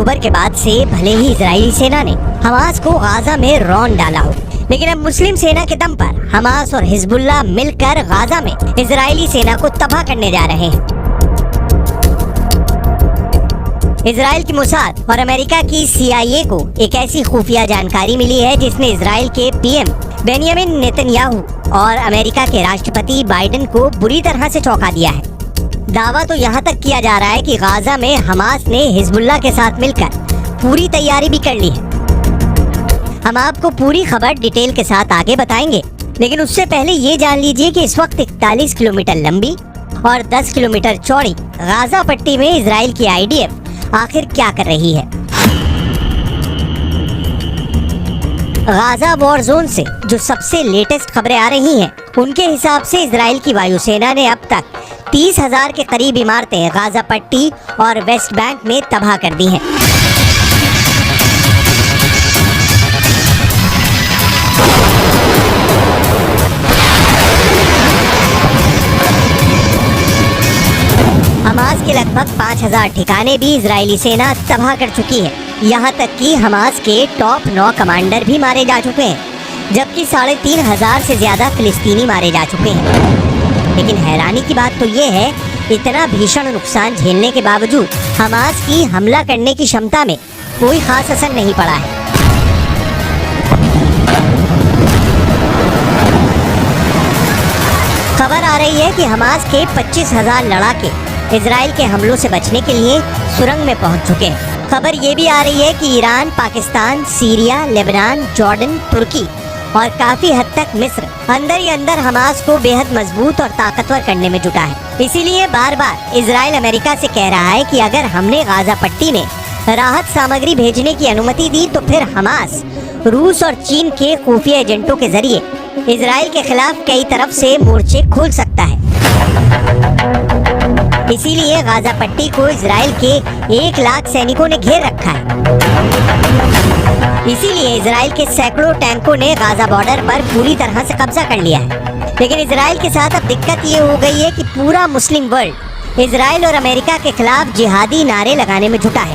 अक्टूबर के बाद से भले ही इजरायली सेना ने हमास को गाजा में रौंद डाला हो, लेकिन अब मुस्लिम सेना के दम पर हमास और हिजबुल्लाह मिलकर गाजा में इजरायली सेना को तबाह करने जा रहे हैं। इजराइल की मोसाद और अमेरिका की CIA को एक ऐसी खुफिया जानकारी मिली है जिसने इजराइल के PM बेंयामिन नेतन्याहू और अमेरिका के राष्ट्रपति बाइडेन को बुरी तरह से चौंका दिया है। दावा तो यहाँ तक किया जा रहा है कि गाजा में हमास ने हिजबुल्लाह के साथ मिलकर पूरी तैयारी भी कर ली है। हम आपको पूरी खबर डिटेल के साथ आगे बताएंगे, लेकिन उससे पहले ये जान लीजिए कि इस वक्त 41 किलोमीटर लंबी और 10 किलोमीटर चौड़ी गाजा पट्टी में इजराइल की IDF आखिर क्या कर रही है। गाजा वॉर जोन से जो सबसे लेटेस्ट खबरें आ रही हैं, उनके हिसाब से इजराइल की वायुसेना ने अब तक 30,000 के करीब इमारतें गाजा पट्टी और वेस्ट बैंक में तबाह कर दी हैं। हमास के लगभग 5,000 ठिकाने भी इजरायली सेना तबाह कर चुकी है। यहाँ तक कि हमास के टॉप 9 कमांडर भी मारे जा चुके हैं, जबकि 3,500 से ज्यादा फिलिस्तीनी मारे जा चुके हैं। लेकिन हैरानी की बात तो ये है, इतना भीषण नुकसान झेलने के बावजूद हमास की हमला करने की क्षमता में कोई खास असर नहीं पड़ा है। खबर आ रही है कि हमास के 25,000 लड़ाके इजराइल के हमलों से बचने के लिए सुरंग में पहुंच चुके हैं। खबर ये भी आ रही है कि Iran, Pakistan, Syria, Lebanon, Jordan, तुर्की और काफी हद तक मिस्र अंदर ही अंदर हमास को बेहद मजबूत और ताकतवर करने में जुटा है। इसीलिए बार बार इजराइल अमेरिका से कह रहा है कि अगर हमने गाजा पट्टी में राहत सामग्री भेजने की अनुमति दी तो फिर हमास रूस और चीन के खुफिया एजेंटों के जरिए इजराइल के खिलाफ कई तरफ से मोर्चे खोल सकता है। इसीलिए गाजा पट्टी को इजराइल के 1 लाख सैनिकों ने घेर रखा है। इसीलिए इजराइल के सैकड़ों टैंकों ने गाजा बॉर्डर पर पूरी तरह से कब्जा कर लिया है। लेकिन इजराइल के साथ अब दिक्कत ये हो गई है कि पूरा मुस्लिम वर्ल्ड इजराइल और अमेरिका के खिलाफ जिहादी नारे लगाने में जुटा है।